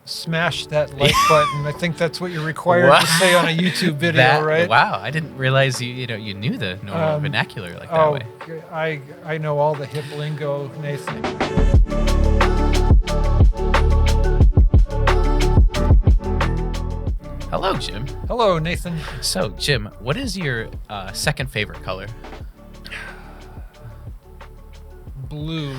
smash that like button. I think that's what you're required to say on a YouTube video, right? Wow, I didn't realize you knew the normal vernacular like that way. I know all the hip lingo, Nathan. Hello, Jim. Hello, Nathan. So, Jim, what is your second favorite color? Blue.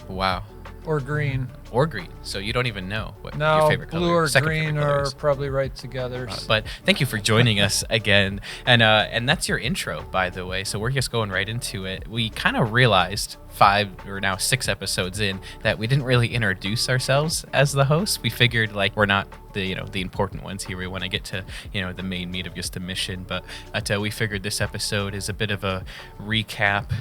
Wow. Or green. Or green. So you don't even know what your favorite color blue or second green favorite color are is. probably right together. But thank you for joining us again. And that's your intro, by the way. So we're just going right into it. We kind of realized 5 or now 6 episodes in that we didn't really introduce ourselves as the hosts. We figured like we're not the important ones here. We want to get to the main meat of just the mission. But we figured this episode is a bit of a recap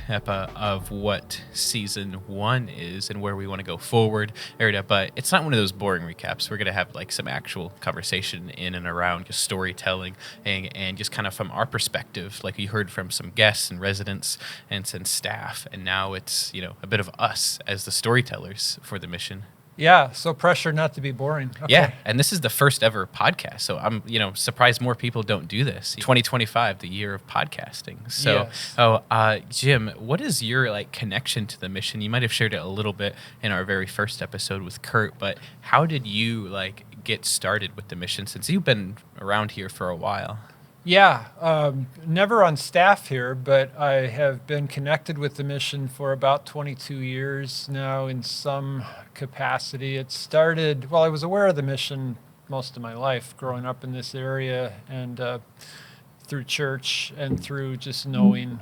of what season 1 is and where we want to go forward. But it's not one of those boring recaps. We're going to have like some actual conversation in and around just storytelling and just kind of from our perspective, like you heard from some guests and residents and some staff. And now it's, a bit of us as the storytellers for the mission. Yeah, so pressure not to be boring. Okay. Yeah, and this is the first ever podcast, so I'm, surprised more people don't do this. 2025, the year of podcasting. So, yes. Jim, what is your connection to the mission? You might have shared it a little bit in our very first episode with Kurt, but how did you get started with the mission since you've been around here for a while? Yeah, never on staff here, but I have been connected with the mission for about 22 years now in some capacity. It started, I was aware of the mission most of my life, growing up in this area and through church and through just knowing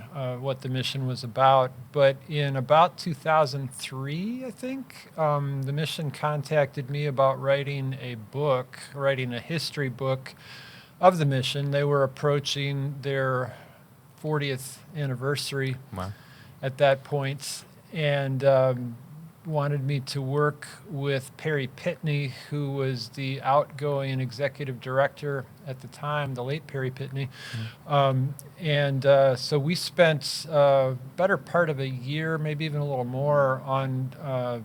what the mission was about. But in about 2003, I think, the mission contacted me about writing a history book of the mission. They were approaching their 40th anniversary at that point, and wanted me to work with Perry Pitney, who was the outgoing executive director at the time, the late Perry Pitney. So we spent better part of a year, maybe even a little more, on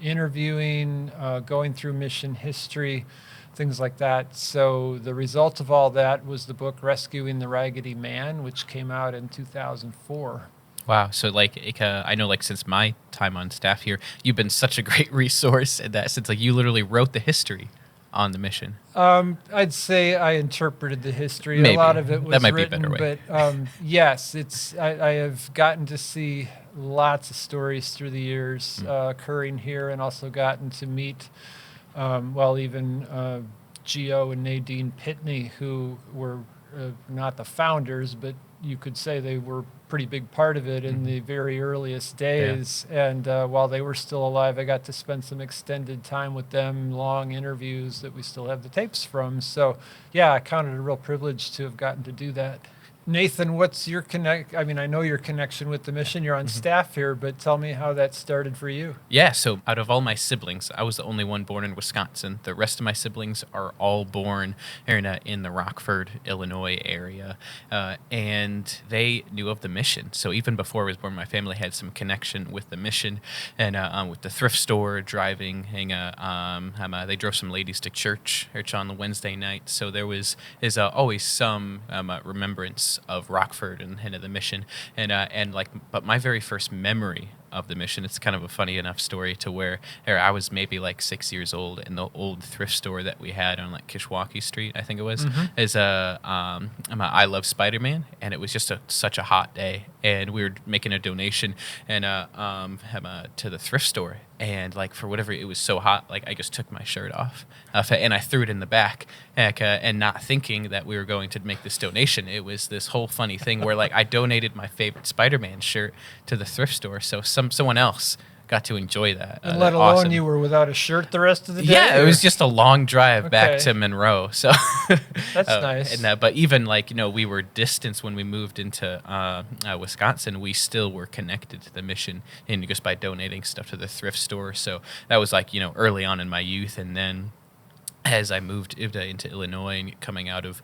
interviewing, going through mission history, things like that. So the result of all that was the book Rescuing the Raggedy Man, which came out in 2004. Wow. So I know since my time on staff here, you've been such a great resource in that sense. You literally wrote the history on the mission. I'd say I interpreted the history. Maybe. A lot of it was that might written, be a better way. But yes, I have gotten to see lots of stories through the years occurring here, and also gotten to meet even Gio and Nadine Pitney, who were not the founders, but you could say they were a pretty big part of it in the very earliest days. Yeah. And while they were still alive, I got to spend some extended time with them, long interviews that we still have the tapes from. So, yeah, I counted it a real privilege to have gotten to do that. Nathan, what's your I know your connection with the mission. You're on staff here, but tell me how that started for you. Yeah, so out of all my siblings, I was the only one born in Wisconsin. The rest of my siblings are all born in the Rockford, Illinois area, and they knew of the mission. So even before I was born, my family had some connection with the mission and with the thrift store, driving. They drove some ladies to church on the Wednesday night. So there's always some remembrance of Rockford and of the mission, but my very first memory of the mission, it's kind of a funny enough story to where I was maybe 6 years old, in the old thrift store that we had on Kishwaukee Street, I think it was, is I Love Spider-Man, and it was just such a hot day, and we were making a donation and to the thrift store, and for whatever, it was so hot, I just took my shirt off and I threw it in the back, and not thinking that we were going to make this donation. It was this whole funny thing where I donated my favorite Spider-Man shirt to the thrift store, so someone else got to enjoy that. And let alone you were without a shirt the rest of the day? Yeah, it was just a long drive back to Monroe. So that's nice. But even we were distanced when we moved into Wisconsin. We still were connected to the mission, and just by donating stuff to the thrift store. So that was early on in my youth, and then as I moved into Illinois and coming out of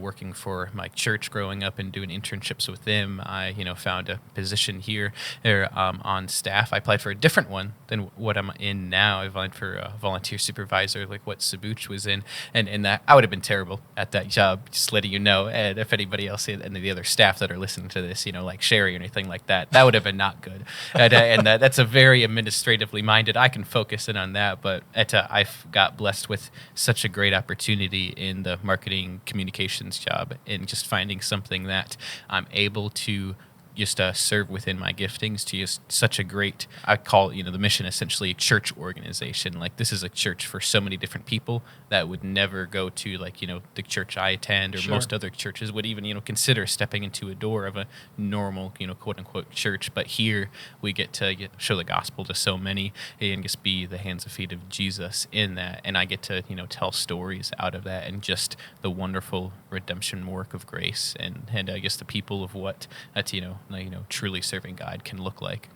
working for my church growing up and doing internships with them, I found a position here on staff. I applied for a different one than what I'm in now. I applied for a volunteer supervisor, like what Sabuch was in, and that I would have been terrible at that job. Just letting you know, and if anybody else and the other staff that are listening to this, like Sherry or anything like that, that would have been not good. And that's a very administratively minded. I can focus in on that, but I've got blessed with such a great opportunity in the marketing communications job and just finding something that I'm able to just serve within my giftings to just such a great, I call the mission essentially a church organization. Like this is a church for so many different people that would never go to the church I attend or Sure. most other churches would even consider stepping into a door of a normal quote unquote church. But here we get to show the gospel to so many and just be the hands and feet of Jesus in that, and I get to tell stories out of that and just the wonderful redemption work of grace and I guess the people of what that truly serving God can look like.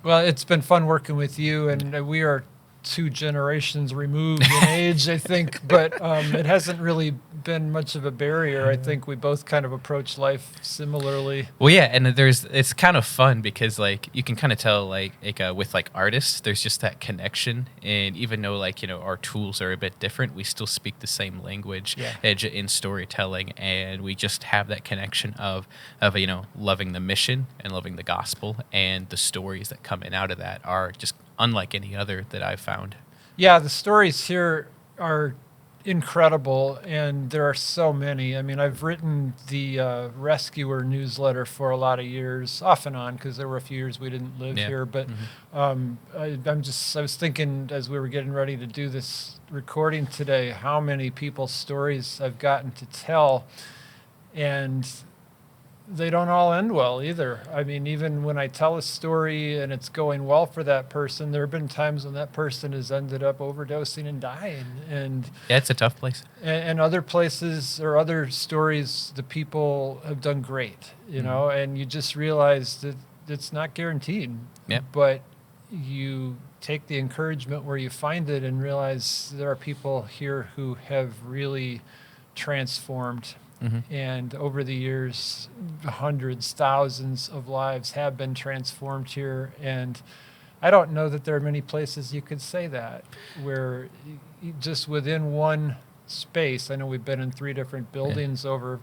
Well, it's been fun working with you, and we are 2 generations removed in age, I think, but it hasn't really been much of a barrier. I think we both kind of approach life similarly. Well, yeah, and it's kind of fun because you can kind of tell with artists, there's just that connection, and even though our tools are a bit different, we still speak the same language in storytelling, and we just have that connection of loving the mission and loving the gospel, and the stories that come in out of that are just unlike any other that I've found. Yeah, the stories here are incredible, and there are so many. I mean, I've written the Rescuer newsletter for a lot of years, off and on, because there were a few years we didn't live here. But I was thinking as we were getting ready to do this recording today, how many people's stories I've gotten to tell, and they don't all end well either. I mean, even when I tell a story and it's going well for that person, there have been times when that person has ended up overdosing and dying. And yeah, it's a tough place. And other places or other stories, the people have done great, and you just realize that it's not guaranteed. Yep. But you take the encouragement where you find it and realize there are people here who have really transformed. And over the years, hundreds, thousands of lives have been transformed here. And I don't know that there are many places you could say that, where just within one space, I know we've been in 3 different buildings over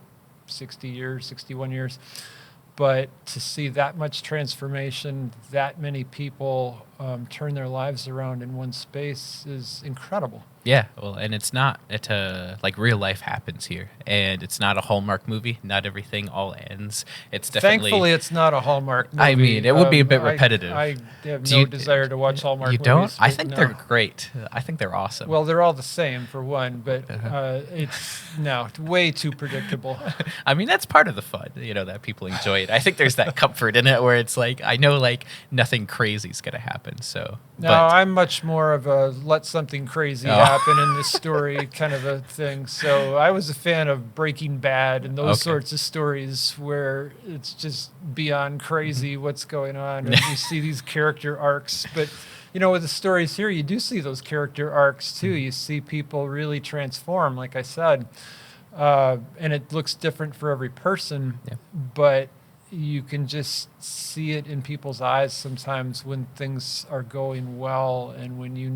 60 years, 61 years, but to see that much transformation, that many people turn their lives around in one space is incredible. Yeah, well, and it's not real life happens here, and it's not a Hallmark movie. Not everything all ends. It's definitely. Thankfully, it's not a Hallmark movie. I mean, it would be a bit repetitive. I have no desire to watch Hallmark movies. You don't? I think no. they're great. I think they're awesome. Well, they're all the same for one, but it's way too predictable. I mean, that's part of the fun, that people enjoy it. I think there's that comfort in it where it's I know nothing crazy is going to happen. So no, I'm much more of a let something crazy happen in this story kind of a thing. So I was a fan of Breaking Bad and those sorts of stories where it's just beyond crazy what's going on, and you see these character arcs. But with the stories here, you do see those character arcs too. You see people really transform, like I said, and it looks different for every person, but you can just see it in people's eyes sometimes when things are going well, and when you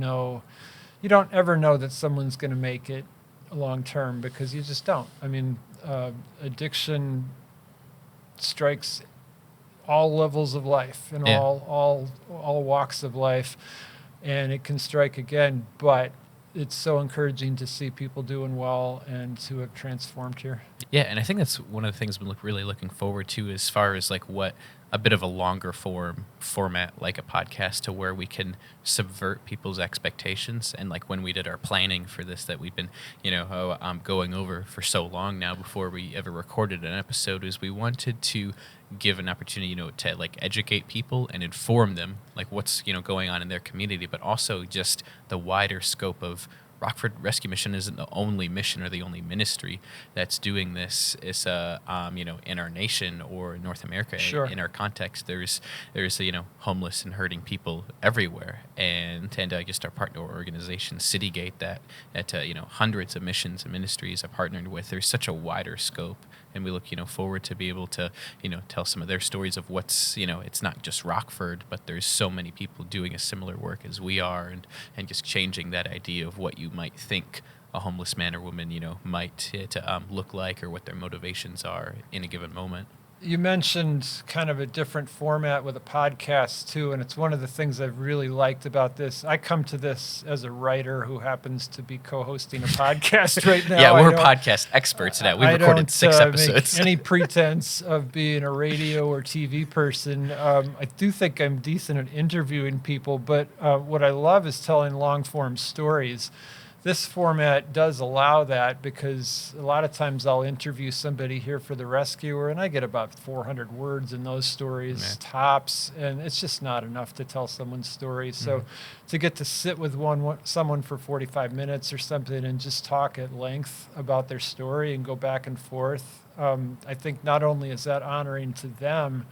don't ever know that someone's going to make it long term, because you just don't. I mean, addiction strikes all levels of life and all walks of life, and it can strike again, but it's so encouraging to see people doing well and to have transformed here. Yeah, and I think that's one of the things I'm really looking forward to, as far as what a bit of a longer format like a podcast, to where we can subvert people's expectations. And when we did our planning for this that we've been going over for so long now before we ever recorded an episode, is we wanted to give an opportunity to educate people and inform them what's going on in their community, but also just the wider scope of Rockford Rescue Mission isn't the only mission or the only ministry that's doing this. It's in our nation or North America, Sure. in our context, there's homeless and hurting people everywhere, and just our partner organization Citygate that hundreds of missions and ministries are partnered with. There's such a wider scope, and we look forward to be able to tell some of their stories of what's it's not just Rockford, but there's so many people doing a similar work as we are, and just changing that idea of what you might think a homeless man or woman might look like, or what their motivations are in a given moment. You mentioned kind of a different format with a podcast too, and it's one of the things I've really liked about this. I come to this as a writer who happens to be co-hosting a podcast right now. Yeah, we're podcast experts now. We've recorded 6 episodes. Make any pretense of being a radio or TV person. I do think I'm decent at interviewing people, but what I love is telling long-form stories. This format does allow that, because a lot of times I'll interview somebody here for the rescuer, and I get about 400 words in those stories, tops, and it's just not enough to tell someone's story. So to get to sit with someone for 45 minutes or something and just talk at length about their story and go back and forth, I think not only is that honoring to them,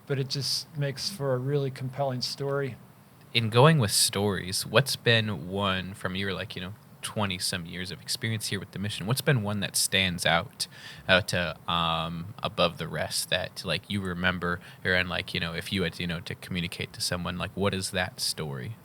but it just makes for a really compelling story. In going with stories, what's been one from your 20 some years of experience here with the mission, what's been one that stands out above the rest that you remember, and if you had to communicate to someone, what is that story?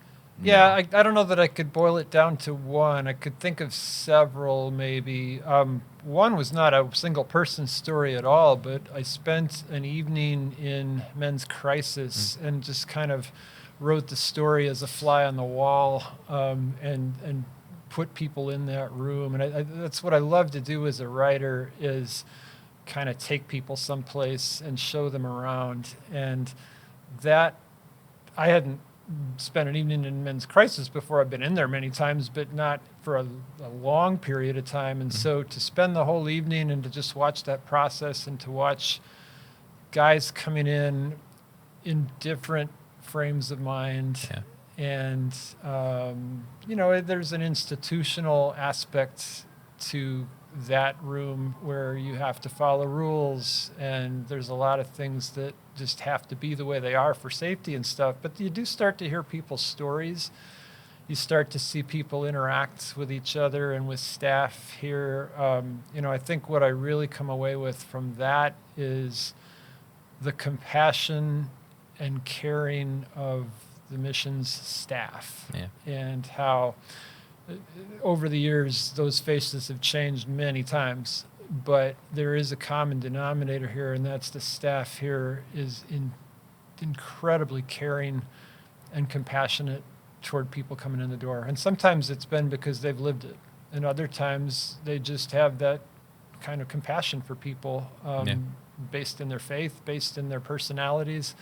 Yeah, I don't know that I could boil it down to one. I could think of several maybe. One was not a single person story at all, but I spent an evening in Men's Crisis and just kind of wrote the story as a fly on the wall, and put people in that room. And that's what I love to do as a writer, is kind of take people someplace and show them around. And that, I hadn't spent an evening in Men's Crisis before. I've been in there many times, but not for a long period of time. And so to spend the whole evening and to just watch that process, and to watch guys coming in different frames of mind. Yeah. And, there's an institutional aspect to that room where you have to follow rules, and there's a lot of things that just have to be the way they are for safety and stuff. But you do start to hear people's stories. You start to see people interact with each other and with staff here. I think what I really come away with from that is the compassion and caring of the mission's staff, and how over the years those faces have changed many times, but there is a common denominator here, and that's the staff here is incredibly caring and compassionate toward people coming in the door. And sometimes it's been because they've lived it, and other times they just have that kind of compassion for people, based in their faith, based in their personalities.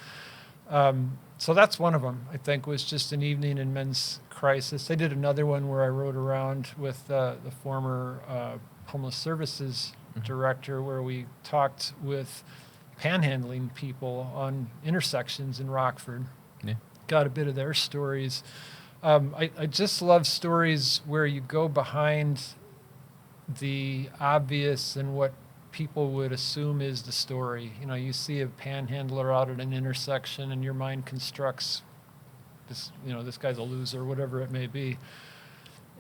So that's one of them, I think, was just an evening in Men's Crisis. I did another one where I rode around with the former homeless services director, where we talked with panhandling people on intersections in Rockford. Yeah. Got a bit of their stories. I just love stories where you go behind the obvious and what people would assume is the story. You see a panhandler out at an intersection, and your mind constructs this, this guy's a loser, whatever it may be.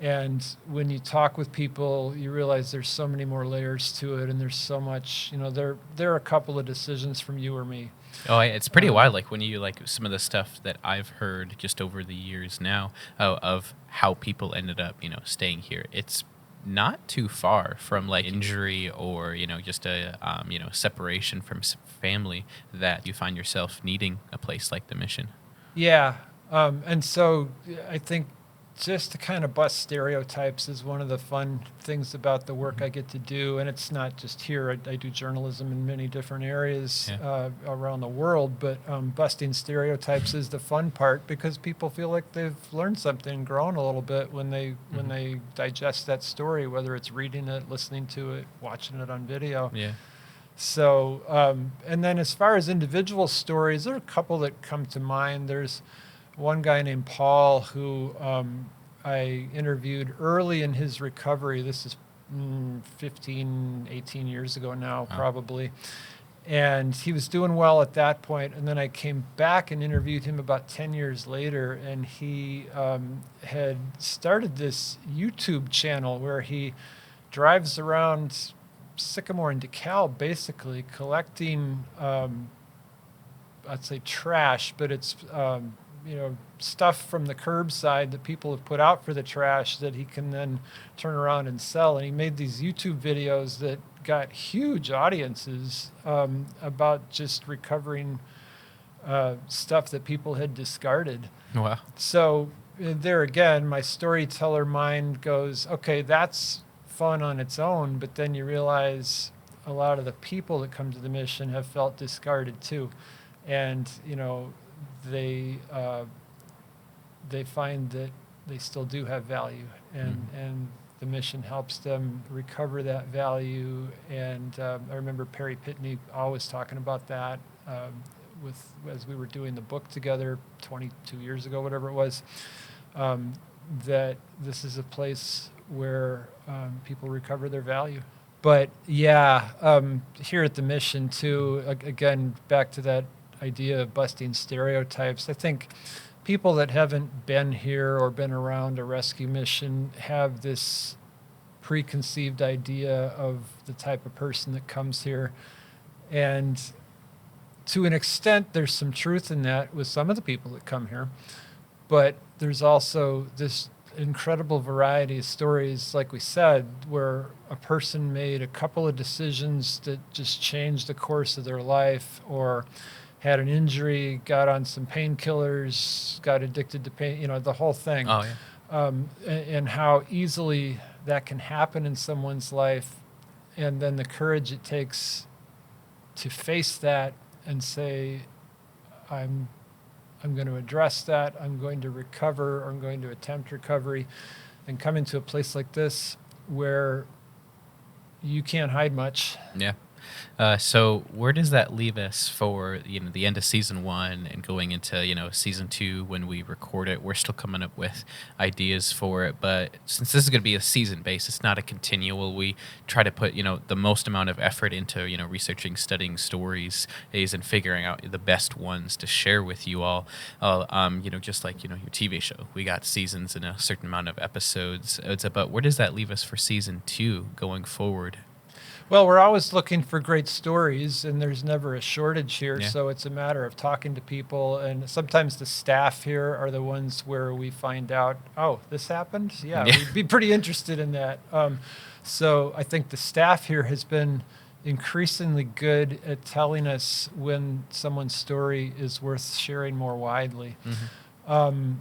And when you talk with people, you realize there's so many more layers to it, and there's so much, there are a couple of decisions from you or me. Oh, it's pretty wild. When you some of the stuff that I've heard just over the years now of how people ended up, staying here. It's not too far from injury or just a separation from family that you find yourself needing a place like the mission. Yeah, and so I think just to kind of bust stereotypes is one of the fun things about the work I get to do. And it's not just here. I do journalism in many different areas around the world, but busting stereotypes is the fun part, because people feel like they've learned something, grown a little bit when they digest that story, whether it's reading it, listening to it, watching it on video. Yeah. So, and then as far as individual stories, there are a couple that come to mind. There's one guy named Paul who I interviewed early in his recovery. This is 15, 18 years ago now, probably. And he was doing well at that point. And then I came back and interviewed him about 10 years later. And he had started this YouTube channel where he drives around Sycamore and DeKalb, basically collecting, I'd say trash, but it's, stuff from the curbside that people have put out for the trash that he can then turn around and sell. And he made these YouTube videos that got huge audiences about just recovering stuff that people had discarded. Wow. So there again, my storyteller mind goes, okay, that's fun on its own, but then you realize a lot of the people that come to the mission have felt discarded too. And, they find that they still do have value, and the mission helps them recover that value. And I remember Perry Pitney always talking about that as we were doing the book together 22 years ago, whatever it was, that this is a place where people recover their value. But yeah, here at the mission too, again, back to that idea of busting stereotypes, I think people that haven't been here or been around a rescue mission have this preconceived idea of the type of person that comes here. And to an extent, there's some truth in that with some of the people that come here. But there's also this incredible variety of stories, like we said, where a person made a couple of decisions that just changed the course of their life, or had an injury, got on some painkillers, got addicted to pain, the whole thing. Oh, yeah. And how easily that can happen in someone's life. And then the courage it takes to face that and say, I'm going to address that, I'm going to recover, or I'm going to attempt recovery, and come into a place like this where you can't hide much. Yeah. So where does that leave us for the end of season 1 and going into season 2 when we record it? We're still coming up with ideas for it, but since this is going to be a season based, it's not a continual. We try to put the most amount of effort into researching, studying stories, and figuring out the best ones to share with you all. Just like your TV show, we got seasons and a certain amount of episodes. It's about where does that leave us for season 2 going forward? Well, we're always looking for great stories, and there's never a shortage here. Yeah. So it's a matter of talking to people, and sometimes the staff here are the ones where we find out, oh, this happened? Yeah, we'd be pretty interested in that. So I think the staff here has been increasingly good at telling us when someone's story is worth sharing more widely. Mm-hmm.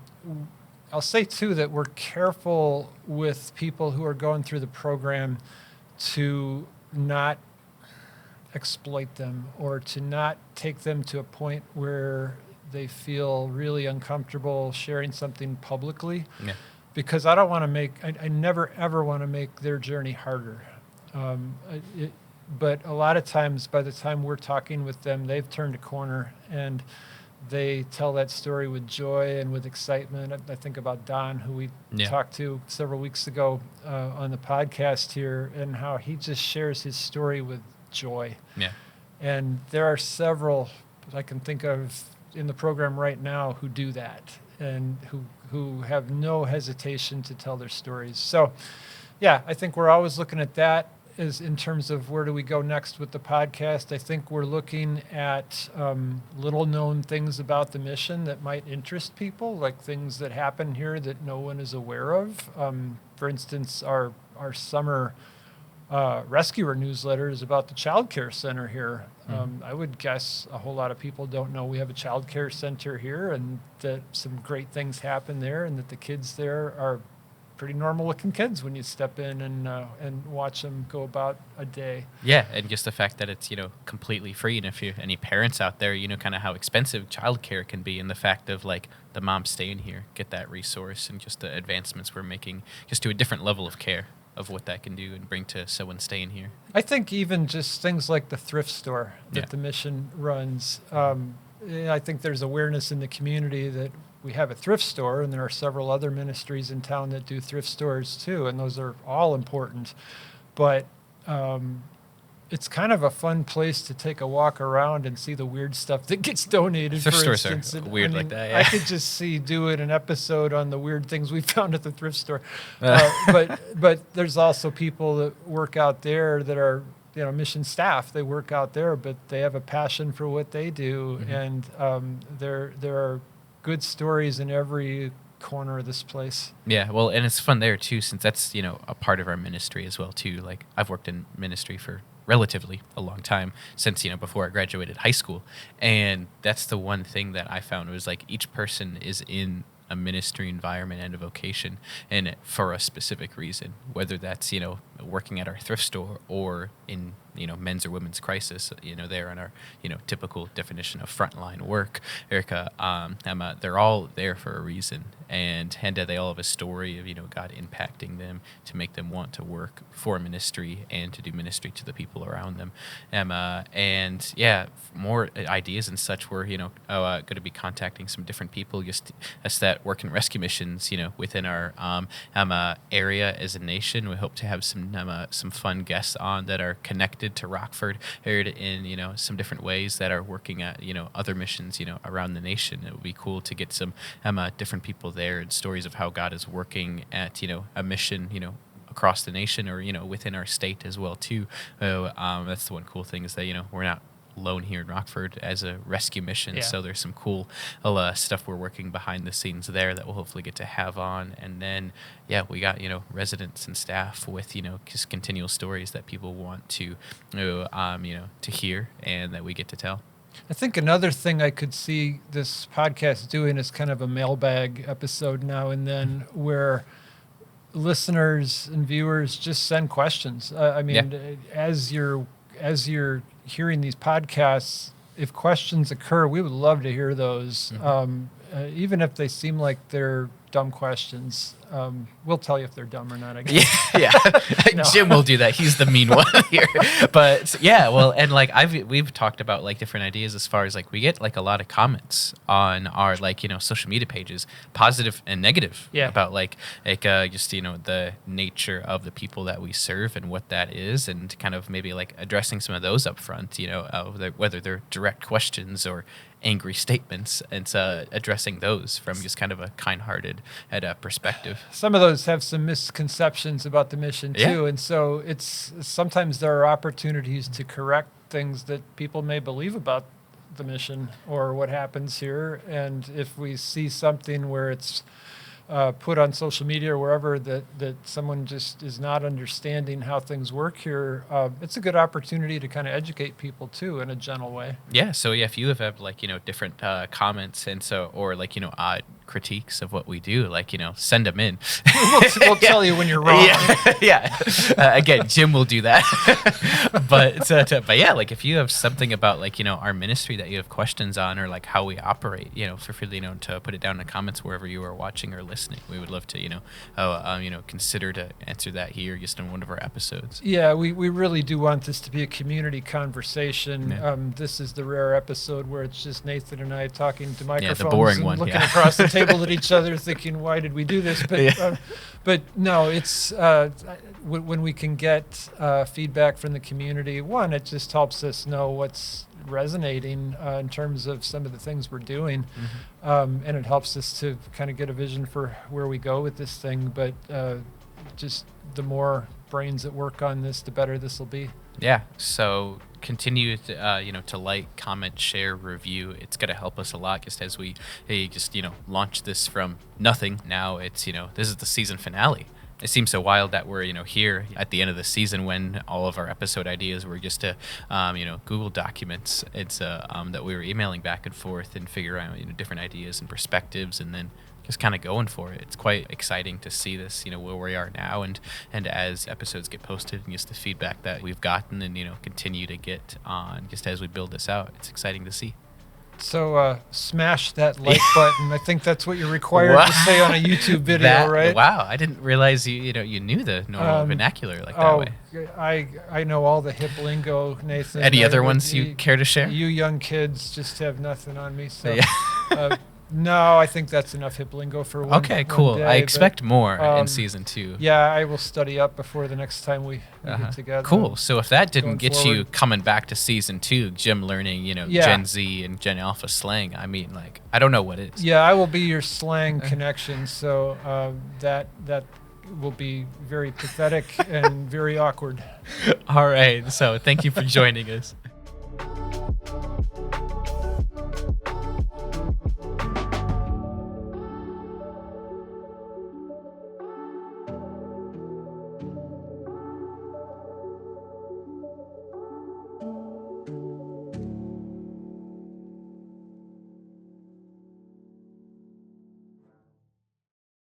I'll say, too, that we're careful with people who are going through the program to not exploit them, or to not take them to a point where they feel really uncomfortable sharing something publicly. Yeah. Because I don't want to I never ever want to make their journey harder. But a lot of times, by the time we're talking with them, they've turned a corner, and they tell that story with joy and with excitement. I think about Don, who we talked to several weeks ago on the podcast here, and how he just shares his story with joy. Yeah. And there are several I can think of in the program right now who do that, and who have no hesitation to tell their stories. So, yeah, I think we're always looking at that is in terms of where do we go next with the podcast. I think we're looking at little known things about the mission that might interest people, like things that happen here that no one is aware of. For instance, our summer rescuer newsletter is about the child care center here. I would guess a whole lot of people don't know we have a child care center here, and that some great things happen there, and that the kids there are pretty normal looking kids when you step in and watch them go about a day. Yeah, and just the fact that it's completely free, and if you any parents out there, kind of how expensive childcare can be, and the fact of like the mom staying here, get that resource, and just the advancements we're making just to a different level of care of what that can do and bring to someone staying here. I think even just things like the thrift store that the mission runs, I think there's awareness in the community that we have a thrift store, and there are several other ministries in town that do thrift stores too, and those are all important. But it's kind of a fun place to take a walk around and see the weird stuff that gets donated. Thrift for stores are instance, And, weird I mean, like that. Yeah. I could just see doing an episode on the weird things we found at the thrift store. But there's also people that work out there that are, mission staff. They work out there, but they have a passion for what they do, and there are good stories in every corner of this place. Yeah, well, and it's fun there too, since that's a part of our ministry as well too. Like, I've worked in ministry for relatively a long time, since before I graduated high school, and that's the one thing that I found was like each person is in a ministry environment and a vocation, and for a specific reason, whether that's working at our thrift store or in men's or women's crisis, there in our typical definition of frontline work, Erica, Emma, they're all there for a reason, and they all have a story of God impacting them to make them want to work for ministry and to do ministry to the people around them, Emma, and more ideas and such. We're going to be contacting some different people just us that work in rescue missions within our area as a nation. We hope to have some fun guests on that are connected to Rockford in some different ways that are working at other missions around the nation. It would be cool to get some different people there and stories of how God is working at a mission across the nation or within our state as well too. That's the one cool thing is that we're not alone here in Rockford as a rescue mission. So there's some cool stuff we're working behind the scenes there that we'll hopefully get to have on. And then, we got, residents and staff with, just continual stories that people want to hear and that we get to tell. I think another thing I could see this podcast doing is kind of a mailbag episode now and then where listeners and viewers just send questions. As you're hearing these podcasts, if questions occur, we would love to hear those. Even if they seem like they're dumb questions, we'll tell you if they're dumb or not, I guess. No. Jim will do that. He's the mean one here. But and like we've talked about like different ideas as far as like we get like a lot of comments on our social media pages, positive and negative, about like just the nature of the people that we serve and what that is, and kind of maybe like addressing some of those up front, whether they're direct questions or angry statements, and addressing those from just kind of a kind-hearted perspective. Some of those have some misconceptions about the mission too, and so it's sometimes there are opportunities to correct things that people may believe about the mission or what happens here. And if we see something where it's put on social media or wherever that someone just is not understanding how things work here, it's a good opportunity to kind of educate people too in a gentle way. So if you have like different comments and or like odd critiques of what we do, like send them in. We'll tell you when you're wrong. Again, Jim will do that. but like if you have something about like our ministry that you have questions on, or like how we operate, feel free to put it down in the comments wherever you are watching or listening. We would love to consider to answer that here just in one of our episodes. We really do want this to be a community conversation. This is the rare episode where it's just Nathan and I talking to microphones, the boring and one, looking across the table at each other thinking, why did we do this? But no, it's when we can get feedback from the community, one, it just helps us know what's resonating in terms of some of the things we're doing, and it helps us to kind of get a vision for where we go with this thing. But just the more brains that work on this, the better this will be. So continue to to like, comment, share, review. It's going to help us a lot just as we launch this from nothing. Now it's this is the season finale. It seems so wild that we're here at the end of the season when all of our episode ideas were just Google documents. It's that we were emailing back and forth and figuring out different ideas and perspectives, and then just kind of going for it. It's quite exciting to see this, where we are now, and as episodes get posted and just the feedback that we've gotten and continue to get on just as we build this out. It's exciting to see. So smash that like button. I think that's what you're required to say on a YouTube video, right? Wow, I didn't realize you knew the normal vernacular like that way. I know all the hip lingo, Nathan. Any other ones you care to share? You young kids just have nothing on me. So No, I think that's enough hip lingo for one. Okay, one cool. day, I but, expect more in um, season 2. Yeah, I will study up before the next time we get together. Cool. So if that didn't going get you forward. coming back to season 2, Jim learning, Yeah. Gen Z and Gen Alpha slang, I mean, like, I don't know what it is. Yeah, I will be your slang connection, so that will be very pathetic and very awkward. All right. So thank you for joining us.